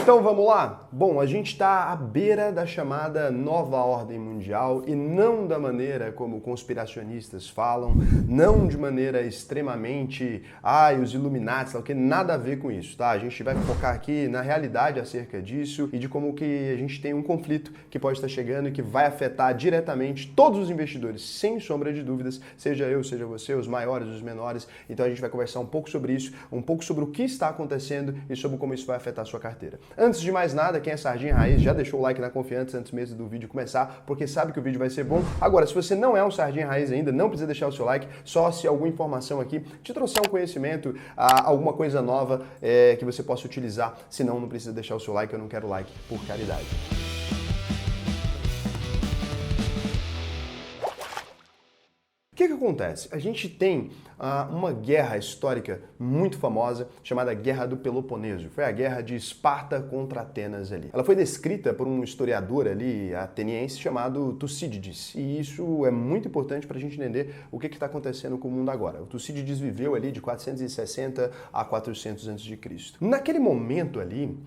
Então vamos lá? Bom, a gente está à beira da chamada nova ordem mundial e não da maneira como conspiracionistas falam, não de maneira extremamente, os Illuminati, o que nada a ver com isso, tá? A gente vai focar aqui na realidade acerca disso e de como que a gente tem um conflito que pode estar chegando e que vai afetar diretamente todos os investidores, sem sombra de dúvidas, seja eu, seja você, os maiores, os menores. Então a gente vai conversar um pouco sobre isso, um pouco sobre o que está acontecendo e sobre como isso vai afetar a sua carteira. Antes de mais nada, quem é Sardinha Raiz já deixou o like na confiança antes mesmo do vídeo começar, porque sabe que o vídeo vai ser bom. Agora, se você não é um Sardinha Raiz ainda, não precisa deixar o seu like, só se alguma informação aqui te trouxer um conhecimento, alguma coisa nova que você possa utilizar. Senão, não precisa deixar o seu like, eu não quero like por caridade. O que acontece? A gente tem uma guerra histórica muito famosa chamada Guerra do Peloponeso. Foi a guerra de Esparta contra Atenas ali. Ela foi descrita por um historiador ali ateniense chamado Tucídides. E isso é muito importante para a gente entender o que está acontecendo com o mundo agora. O Tucídides viveu ali de 460 a 400 a.C. Naquele momento ali,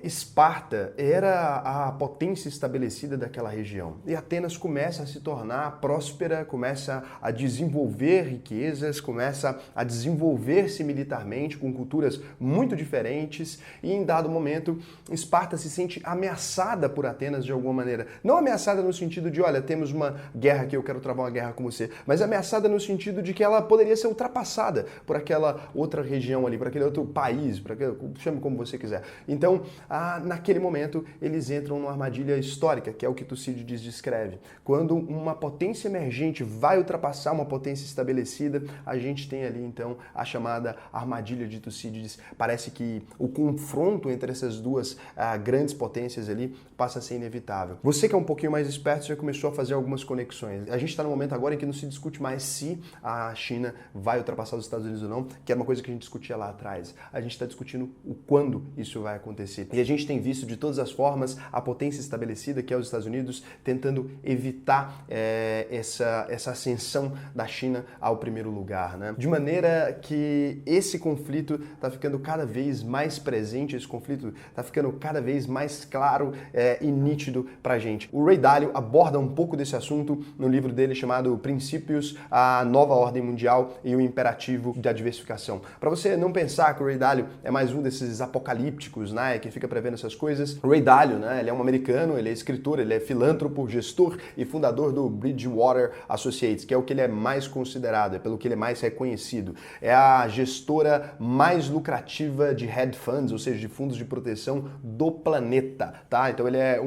Esparta era a potência estabelecida daquela região. E Atenas começa a se tornar próspera, começa a desenvolver riquezas, começa a desenvolver-se militarmente com culturas muito diferentes e em dado momento Esparta se sente ameaçada por Atenas de alguma maneira. Não ameaçada no sentido de, olha, temos uma guerra aqui, eu quero travar uma guerra com você, mas ameaçada no sentido de que ela poderia ser ultrapassada por aquela outra região ali, por aquele outro país, chame como você quiser. Então, naquele momento, eles entram numa armadilha histórica, que é o que Tucídides descreve. Quando uma potência emergente vai ultrapassar uma potência estabelecida, a gente tem ali, então, a chamada armadilha de Tucídides. Parece que o confronto entre essas duas grandes potências ali passa a ser inevitável. Você que é um pouquinho mais esperto já começou a fazer algumas conexões. A gente está no momento agora em que não se discute mais se a China vai ultrapassar os Estados Unidos ou não, que era uma coisa que a gente discutia lá atrás. A gente está discutindo o quando isso vai acontecer. E a gente tem visto de todas as formas a potência estabelecida, que é os Estados Unidos, tentando evitar essa ascensão da China ao primeiro lugar, né? De maneira que esse conflito está ficando cada vez mais presente, esse conflito está ficando cada vez mais claro e nítido para a gente. O Ray Dalio aborda um pouco desse assunto no livro dele chamado Princípios, a Nova Ordem Mundial e o Imperativo da Diversificação. Para você não pensar que o Ray Dalio é mais um desses apocalípticos, né, que fica prevendo essas coisas. Ray Dalio, né, ele é um americano, ele é escritor, ele é filântropo, gestor e fundador do Bridgewater Associates, que é o que ele é mais considerado, é pelo que ele é mais reconhecido. É a gestora mais lucrativa de hedge funds, ou seja, de fundos de proteção do planeta, tá? Então ele é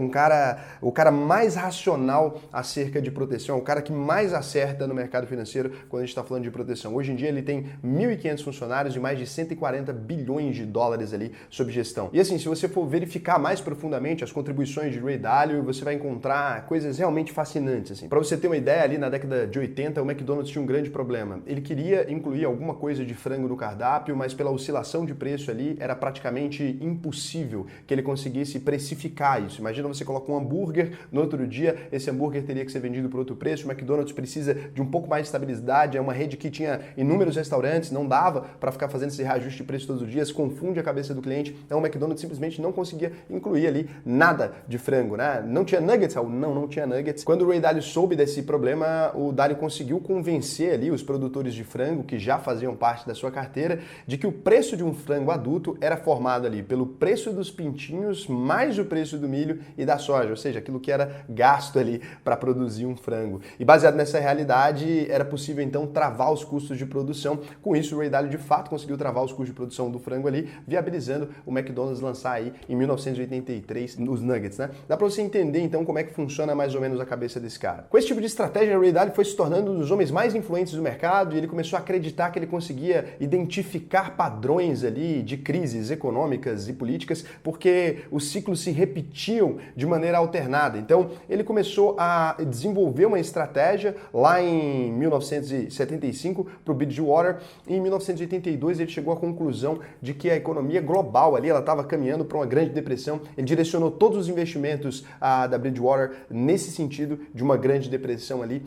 o cara mais racional acerca de proteção, o cara que mais acerta no mercado financeiro quando a gente está falando de proteção. Hoje em dia ele tem 1.500 funcionários e mais de 140 bilhões de dólares ali sob gestão. E assim, se você for verificar mais profundamente as contribuições de Ray Dalio, você vai encontrar coisas realmente fascinantes, assim. Para você ter uma ideia, ali na década de 80, o McDonald's tinha um grande problema. Ele queria incluir alguma coisa de frango no cardápio, mas pela oscilação de preço ali, era praticamente impossível que ele conseguisse precificar isso. Imagina você coloca um hambúrguer, no outro dia esse hambúrguer teria que ser vendido por outro preço, o McDonald's precisa de um pouco mais de estabilidade, é uma rede que tinha inúmeros restaurantes, não dava para ficar fazendo esse reajuste de preço todos os dias, confunde a cabeça do cliente, então o McDonald's simplesmente não conseguia incluir ali nada de frango, né? Não tinha nuggets? Não tinha nuggets. Quando o Ray Dalio soube desse problema, o Dalio conseguiu convencer ali os produtores de frango, que já faziam parte da sua carteira, de que o preço de um frango adulto era formado ali pelo preço dos pintinhos mais o preço do milho e da soja, ou seja, aquilo que era gasto ali para produzir um frango. E baseado nessa realidade, era possível então travar os custos de produção. Com isso, o Ray Dalio de fato conseguiu travar os custos de produção do frango ali, viabilizando o McDonald's lançar aí em 1983 os nuggets, né? Dá para você entender então como é que funciona mais ou menos a cabeça desse cara. Com esse tipo de estratégia, o Ray Dalio foi se tornando um dos homens mais influentes do mercado e ele começou a acreditar que ele conseguia identificar padrões ali de crises econômicas e políticas, porque os ciclos se repetiam de maneira alternada. Então, ele começou a desenvolver uma estratégia lá em 1975 para o Bridgewater e em 1982 ele chegou à conclusão de que a economia global ali, ela estava caminhando para uma grande depressão. Ele direcionou todos os investimentos da Bridgewater nesse sentido de uma grande depressão ali,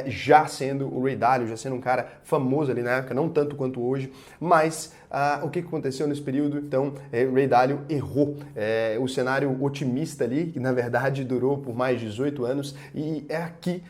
já sendo o Ray Dalio, já sendo um cara famoso ali na época, não tanto quanto hoje, mas o que aconteceu nesse período? Então, Ray Dalio errou. O cenário otimista ali, que na verdade durou por mais de 18 anos, e é aqui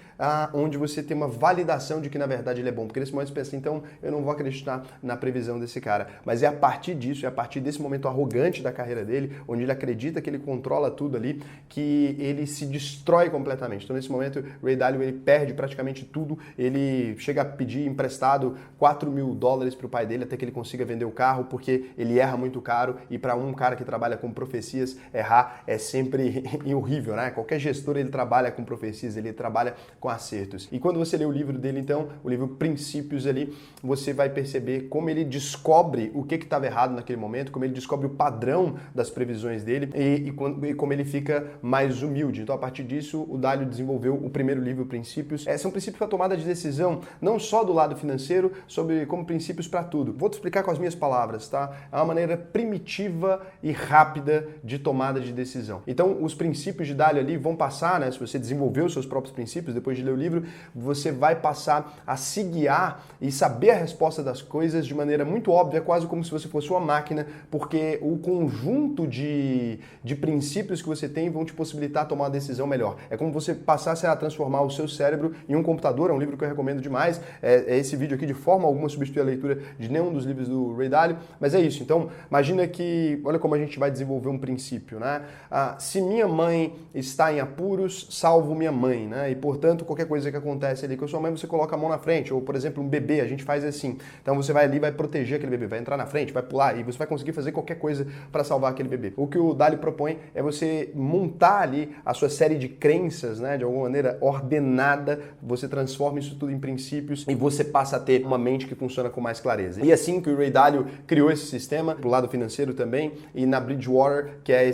onde você tem uma validação de que na verdade ele é bom, porque nesse momento você pensa, então eu não vou acreditar na previsão desse cara, mas é a partir disso, é a partir desse momento arrogante da carreira dele, onde ele acredita que ele controla tudo ali, que ele se destrói completamente. Então nesse momento Ray Dalio ele perde praticamente tudo, ele chega a pedir emprestado $4.000 para o pai dele até que ele consiga vender o carro, porque ele erra muito caro, e para um cara que trabalha com profecias, errar é sempre horrível, né? Qualquer gestor ele trabalha com profecias, ele trabalha com acertos. E quando você lê o livro dele, então, o livro Princípios ali, você vai perceber como ele descobre o que estava errado naquele momento, como ele descobre o padrão das previsões dele e como ele fica mais humilde. Então, a partir disso, o Dalio desenvolveu o primeiro livro, Princípios. São princípios para tomada de decisão, não só do lado financeiro, como princípios para tudo. Vou te explicar com as minhas palavras, tá? É uma maneira primitiva e rápida de tomada de decisão. Então, os princípios de Dalio ali vão passar, né? Se você desenvolver os seus próprios princípios, depois de ler o livro, você vai passar a se guiar e saber a resposta das coisas de maneira muito óbvia, quase como se você fosse uma máquina, porque o conjunto de princípios que você tem vão te possibilitar tomar uma decisão melhor. É como você passasse a transformar o seu cérebro em um computador, é um livro que eu recomendo demais, é esse vídeo aqui de forma alguma substitui a leitura de nenhum dos livros do Ray Dalio, mas é isso. Então, imagina que, olha como a gente vai desenvolver um princípio, né? Se minha mãe está em apuros, salvo minha mãe, né? E, portanto, qualquer coisa que acontece ali com a sua mãe, você coloca a mão na frente, ou, por exemplo, um bebê, a gente faz assim. Então, você vai ali, vai proteger aquele bebê, vai entrar na frente, vai pular, e você vai conseguir fazer qualquer coisa para salvar aquele bebê. O que o Dalio propõe é você montar ali a sua série de crenças, né? De alguma maneira ordenada, você transforma isso tudo em princípios e você passa a ter uma mente que funciona com mais clareza. E assim que o Ray Dalio criou esse sistema, pro lado financeiro também, e na Bridgewater, que é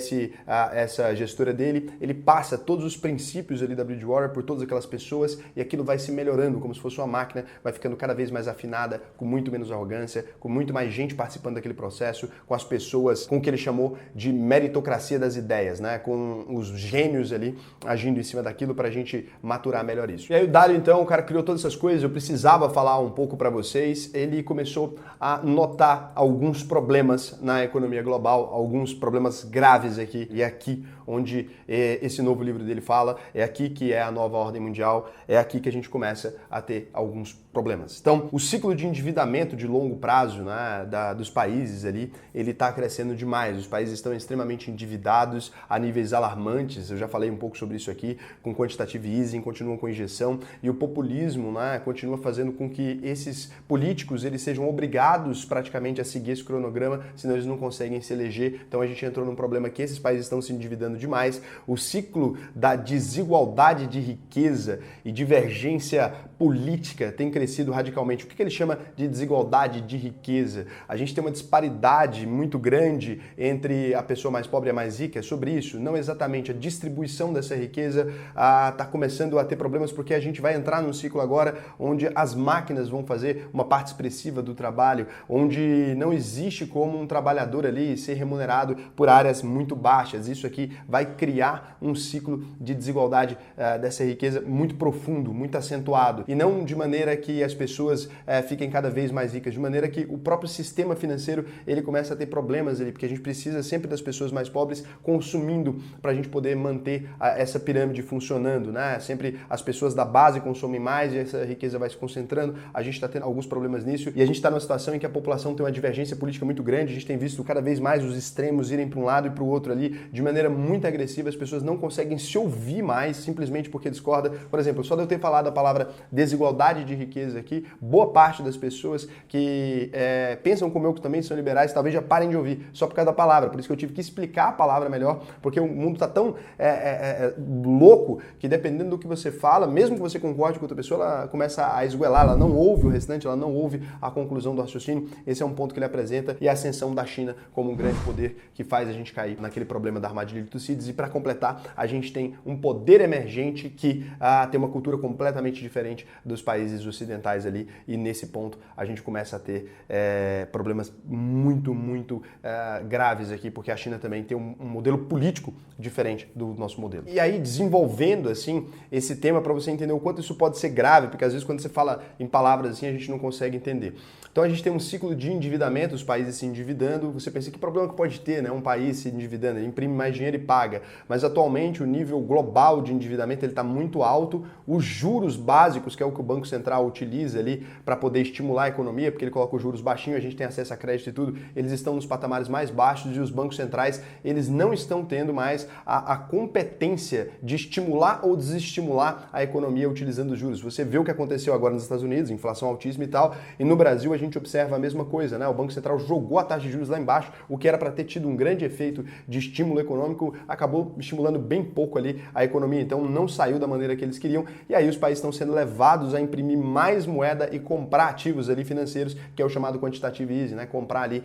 essa gestora dele, ele passa todos os princípios ali da Bridgewater por todas aquelas pessoas e aquilo vai se melhorando como se fosse uma máquina, vai ficando cada vez mais afinada, com muito menos arrogância, com muito mais gente participando daquele processo, com as pessoas, com o que ele chamou de meritocracia das ideias, né? Com os gênios ali agindo em cima daquilo para a gente maturar melhor isso. E aí o Dalio, então, o cara criou todas essas coisas, eu precisava falar um pouco para vocês, ele começou a notar alguns problemas na economia global, alguns problemas graves aqui, e é aqui onde esse novo livro dele fala, é aqui que é a nova ordem mundial, é aqui que a gente começa a ter alguns problemas. Então, o ciclo de endividamento de longo prazo, né, dos países ali, ele está crescendo demais. Os países estão extremamente endividados a níveis alarmantes, eu já falei um pouco sobre isso aqui, com quantitative easing, continuam com injeção, e o populismo, né, continua fazendo com que esses políticos eles sejam obrigados praticamente a seguir esse cronograma, senão eles não conseguem se eleger. Então a gente entrou num problema que esses países estão se endividando demais. O ciclo da desigualdade de riqueza e divergência política tem crescido radicalmente. O que ele chama de desigualdade de riqueza? A gente tem uma disparidade muito grande entre a pessoa mais pobre e a mais rica. É sobre isso, não exatamente a distribuição dessa riqueza está começando a ter problemas porque a gente vai entrar num ciclo agora onde as máquinas vão fazer uma parte expressiva do trabalho, onde não existe como um trabalhador ali ser remunerado por áreas muito baixas. Isso aqui vai criar um ciclo de desigualdade dessa riqueza muito profundo, muito acentuado. E não de maneira que as pessoas fiquem cada vez mais ricas, de maneira que o próprio sistema financeiro ele começa a ter problemas ali, porque a gente precisa sempre das pessoas mais pobres consumindo para a gente poder manter essa pirâmide funcionando, né? Sempre as pessoas da base consomem mais e essa riqueza vai se concentrando. A gente está tendo alguns problemas nisso e a gente está numa situação em que a população tem uma divergência política muito grande. A gente tem visto cada vez mais os extremos irem para um lado e para o outro ali de maneira muito agressiva. As pessoas não conseguem se ouvir mais simplesmente porque discordam. Por exemplo, só de eu ter falado a palavra desigualdade de riqueza aqui, boa parte das pessoas que pensam como eu, que também são liberais, talvez já parem de ouvir só por causa da palavra. Por isso que eu tive que explicar a palavra melhor, porque o mundo está tão louco que dependendo do que você fala, mesmo que você concorde com outra pessoa, ela começa a esguelar, ela não ouve o restante, ela não ouve a conclusão do raciocínio. Esse é um ponto que ele apresenta e a ascensão da China como um grande poder que faz a gente cair naquele problema da armadilha de Tucídides. E para completar, a gente tem um poder emergente que tem uma cultura completamente diferente dos países ocidentais. ocidentais ali, e nesse ponto a gente começa a ter problemas muito graves aqui, porque a China também tem um modelo político diferente do nosso modelo. E aí, desenvolvendo assim esse tema para você entender o quanto isso pode ser grave, porque às vezes quando você fala em palavras assim, a gente não consegue entender. Então a gente tem um ciclo de endividamento, os países se endividando, você pensa que problema que pode ter, né? Um país se endividando, ele imprime mais dinheiro e paga, mas atualmente o nível global de endividamento ele está muito alto, os juros básicos, que é o que o Banco Central utiliza ali para poder estimular a economia, porque ele coloca os juros baixinhos, a gente tem acesso a crédito e tudo, eles estão nos patamares mais baixos e os bancos centrais, eles não estão tendo mais a competência de estimular ou desestimular a economia utilizando os juros. Você vê o que aconteceu agora nos Estados Unidos, inflação altíssima e tal, e no Brasil a gente observa a mesma coisa, né? O Banco Central jogou a taxa de juros lá embaixo, o que era para ter tido um grande efeito de estímulo econômico, acabou estimulando bem pouco ali a economia, então não saiu da maneira que eles queriam, e aí os países estão sendo levados a imprimir mais moeda e comprar ativos ali financeiros, que é o chamado quantitative easing, né? Comprar ali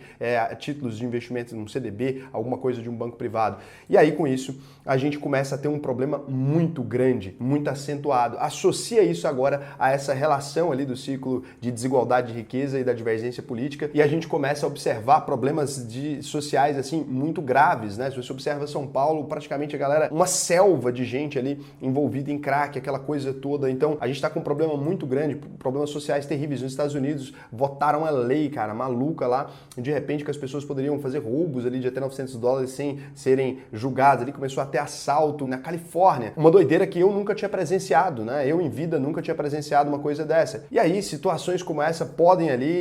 títulos de investimento num CDB, alguma coisa de um banco privado. E aí com isso a gente começa a ter um problema muito grande, muito acentuado. Associa isso agora a essa relação ali do ciclo de desigualdade de riqueza e da divergência política, e a gente começa a observar problemas sociais assim muito graves, né? Se você observa São Paulo, praticamente a galera, uma selva de gente ali envolvida em crack, aquela coisa toda. Então a gente está com um problema muito grande, problemas sociais terríveis. Nos Estados Unidos votaram a lei, cara, maluca lá, de repente que as pessoas poderiam fazer roubos ali de até $900 sem serem julgados. Ali começou a ter assalto na Califórnia, uma doideira que eu nunca tinha presenciado, né? Eu em vida nunca tinha presenciado uma coisa dessa. E aí situações como essa podem ali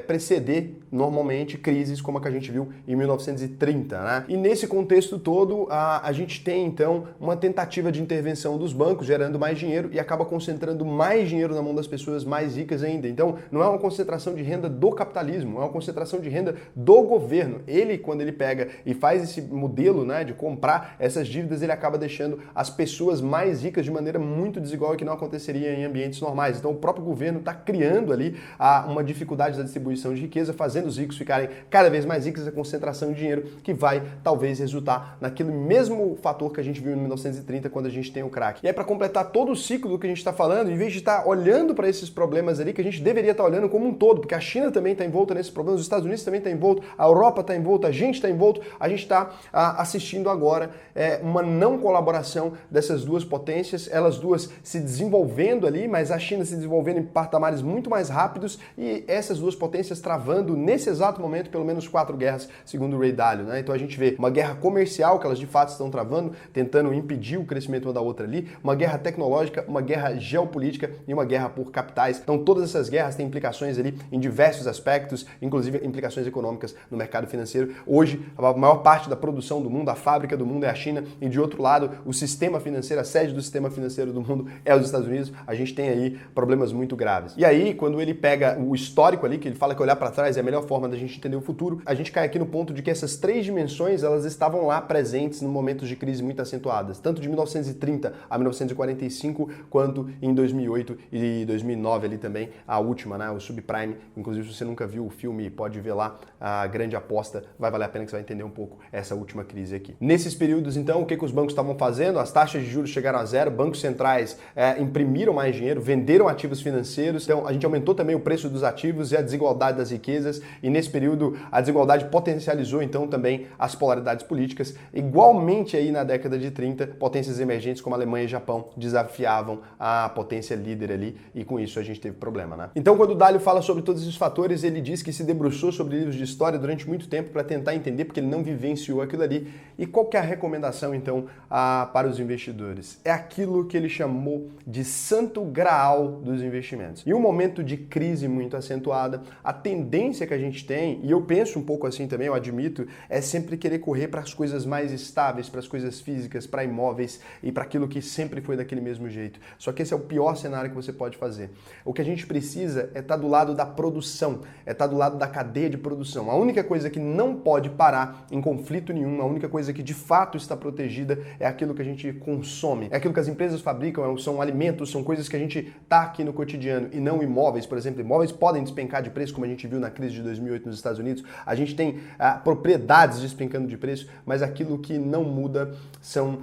preceder normalmente crises como a que a gente viu em 1930, né? E nesse contexto todo a gente tem então uma tentativa de intervenção dos bancos gerando mais dinheiro e acaba concentrando mais dinheiro na mão das pessoas mais ricas ainda. Então não é uma concentração de renda do capitalismo, é uma concentração de renda do governo. Ele, quando ele pega e faz esse modelo, né, de comprar essas dívidas, ele acaba deixando as pessoas mais ricas de maneira muito desigual e que não aconteceria em ambientes normais. Então o próprio governo está criando ali uma dificuldade da distribuição de riqueza, fazendo os ricos ficarem cada vez mais ricos, a concentração de dinheiro que vai talvez resultar naquele mesmo fator que a gente viu em 1930 quando a gente tem o crack. E aí para completar todo o ciclo do que a gente está falando, em vez de estar olhando para esses problemas ali, que a gente deveria estar olhando como um todo, porque a China também está envolta nesses problemas, os Estados Unidos também está envolto, a Europa está envolta, a gente está envolto, a gente está assistindo agora uma não colaboração dessas duas potências, elas duas se desenvolvendo ali, mas a China se desenvolvendo em patamares muito mais rápidos e essas duas potências travando nesse exato momento pelo menos 4 guerras, segundo o Ray Dalio, né? Então a gente vê uma guerra comercial que elas de fato estão travando, tentando impedir o crescimento uma da outra ali, uma guerra tecnológica, uma guerra geopolítica e uma guerra por capitais. Então todas essas guerras têm implicações ali em diversos aspectos, inclusive implicações econômicas no mercado financeiro. Hoje, a maior parte da produção do mundo, a fábrica do mundo é a China e de outro lado, o sistema financeiro, a sede do sistema financeiro do mundo é os Estados Unidos. A gente tem aí problemas muito graves. E aí, quando ele pega o histórico ali, que ele fala que olhar para trás é a melhor forma da gente entender o futuro, a gente cai aqui no ponto de que essas três dimensões, elas estavam lá presentes em momentos de crise muito acentuadas, tanto de 1930 a 1945, quanto em 2008 e 2009 ali também, a última, né, o subprime. Inclusive, se você nunca viu o filme, pode ver lá, A Grande Aposta, vai valer a pena que você vai entender um pouco essa última crise aqui. Nesses períodos, então, o que os bancos estavam fazendo? As taxas de juros chegaram a zero, bancos centrais imprimiram mais dinheiro, venderam ativos financeiros, então a gente aumentou também o preço dos ativos e a desigualdade das riquezas, e nesse período a desigualdade potencializou então também as polaridades políticas. Igualmente aí na década de 30, potências emergentes como Alemanha e Japão desafiavam a potência líder ali, e com isso a gente teve problema, né? Então quando o Dalio fala sobre todos esses fatores, ele diz que se debruçou sobre livros de história durante muito tempo para tentar entender, porque ele não vivenciou aquilo ali. E qual que é a recomendação então para os investidores? É aquilo que ele chamou de santo graal dos investimentos. Em um momento de crise muito acentuada, a tendência que a gente tem, e eu penso um pouco assim também, eu admito, é sempre querer correr para as coisas mais estáveis, para as coisas físicas, para imóveis e para aquilo que sempre foi daquele mesmo jeito. Só que esse é o pior cenário que você pode fazer. O que a gente precisa é estar do lado da produção, é estar do lado da cadeia de produção. A única coisa que não pode parar em conflito nenhum, a única coisa que de fato está protegida é aquilo que a gente consome, é aquilo que as empresas fabricam, são alimentos, são coisas que a gente tá aqui no cotidiano e não imóveis. Por exemplo, imóveis podem despencar de preço, como a gente viu na crise de 2008 nos Estados Unidos. A gente tem propriedades despencando de preço, mas aquilo que não muda são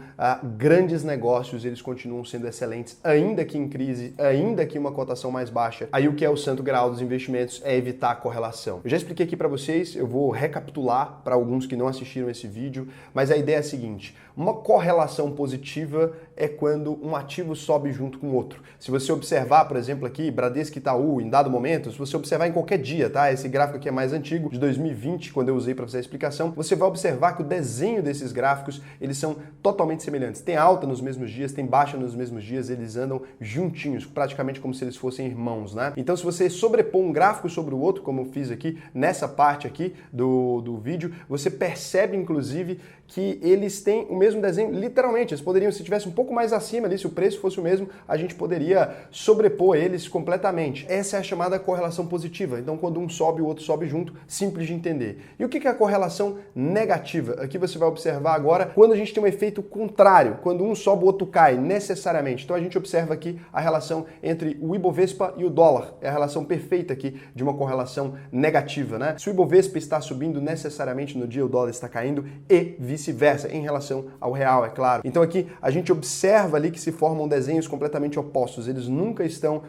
grandes negócios, eles continuam sendo excelentes, ainda que em crise, ainda que uma cotação mais baixa, aí o que é o santo grau dos investimentos é evitar a correlação. Eu já expliquei aqui para vocês, eu vou recapitular para alguns que não assistiram esse vídeo, mas a ideia é a seguinte: uma correlação positiva é quando um ativo sobe junto com o outro. Se você observar, por exemplo, aqui, Bradesco e Itaú, em dado momento, se você observar em qualquer dia, tá? Esse gráfico aqui é mais antigo, de 2020, quando eu usei para fazer a explicação, você vai observar que o desenho desses gráficos, eles são totalmente semelhantes. Tem alta nos mesmos dias, tem baixa nos mesmos dias, eles andam juntinhos, praticamente como se eles fossem irmãos, né? Então, se você sobrepor um gráfico sobre o outro, como eu fiz aqui, nessa parte aqui do vídeo, você percebe, inclusive, que eles têm o mesmo desenho, literalmente. Eles poderiam, se tivesse um pouco mais acima ali, se o preço fosse o mesmo, a gente poderia sobrepor eles completamente. Essa é a chamada correlação positiva. Então, quando um sobe, o outro sobe junto, simples de entender. E o que é a correlação negativa? Aqui você vai observar agora quando a gente tem um efeito contrário, quando um sobe, o outro cai, necessariamente. Então, a gente observa aqui a relação entre o Ibovespa e o dólar. É a relação perfeita aqui de uma correlação negativa, né? Se o Ibovespa está subindo, necessariamente no dia o dólar está caindo e vice-versa, em relação ao real, é claro. Então aqui a gente observa ali que se formam desenhos completamente opostos, eles nunca estão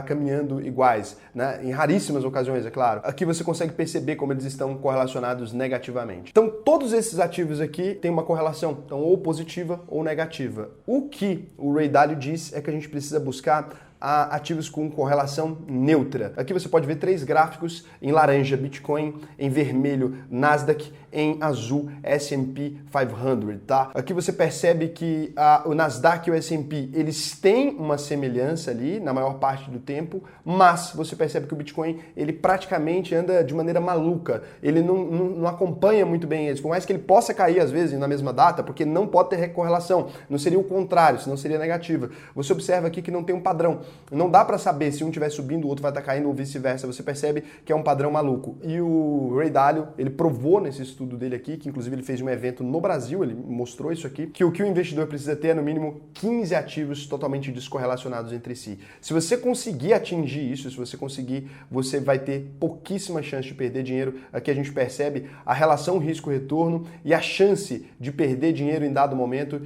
caminhando iguais, né? Em raríssimas ocasiões, é claro. Aqui você consegue perceber como eles estão correlacionados negativamente. Então todos esses ativos aqui têm uma correlação, então ou positiva ou negativa. O que o Ray Dalio diz é que a gente precisa buscar ativos com correlação neutra. Aqui você pode ver 3 gráficos: em laranja, Bitcoin; em vermelho, Nasdaq; em azul, S&P 500, tá? Aqui você percebe que o Nasdaq e o S&P, eles têm uma semelhança ali na maior parte do tempo, mas você percebe que o Bitcoin, ele praticamente anda de maneira maluca. Ele não acompanha muito bem eles, por mais que ele possa cair às vezes na mesma data, porque não pode ter correlação. Não seria o contrário, senão seria negativa. Você observa aqui que não tem um padrão. Não dá para saber se um estiver subindo, o outro vai estar caindo ou vice-versa. Você percebe que é um padrão maluco. E o Ray Dalio, ele provou nesse estudo dele aqui, que inclusive ele fez um evento no Brasil, ele mostrou isso aqui, que o investidor precisa ter é no mínimo 15 ativos totalmente descorrelacionados entre si. Se você conseguir atingir isso, se você conseguir, você vai ter pouquíssima chance de perder dinheiro. Aqui a gente percebe a relação risco-retorno e a chance de perder dinheiro em dado momento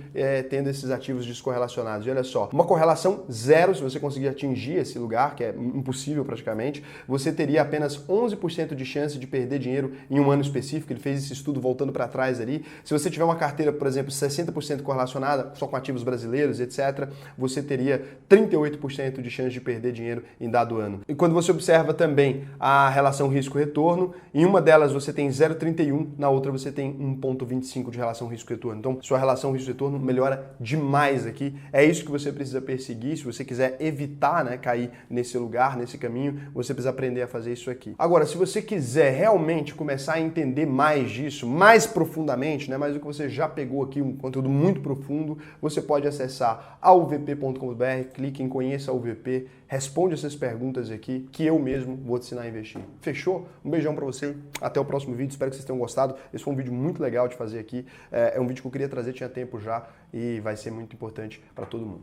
tendo esses ativos descorrelacionados. E olha só, uma correlação zero, se você conseguir atingir esse lugar, que é impossível praticamente, você teria apenas 11% de chance de perder dinheiro em um ano específico. Ele fez esse estudo voltando para trás ali. Se você tiver uma carteira, por exemplo, 60% correlacionada, só com ativos brasileiros, etc., você teria 38% de chance de perder dinheiro em dado ano. E quando você observa também a relação risco-retorno, em uma delas você tem 0,31, na outra você tem 1,25 de relação risco-retorno. Então, sua relação risco-retorno melhora demais aqui. É isso que você precisa perseguir. Se você quiser evitar, né, cair nesse lugar, nesse caminho, você precisa aprender a fazer isso aqui. Agora, se você quiser realmente começar a entender mais disso, mais profundamente, né, mais do que você já pegou aqui, um conteúdo muito profundo, você pode acessar auvp.com.br, clique em Conheça a UVP, responde essas perguntas aqui, que eu mesmo vou te ensinar a investir. Fechou? Um beijão pra você, até o próximo vídeo, espero que vocês tenham gostado. Esse foi um vídeo muito legal de fazer aqui, é um vídeo que eu queria trazer, tinha tempo já, e vai ser muito importante para todo mundo.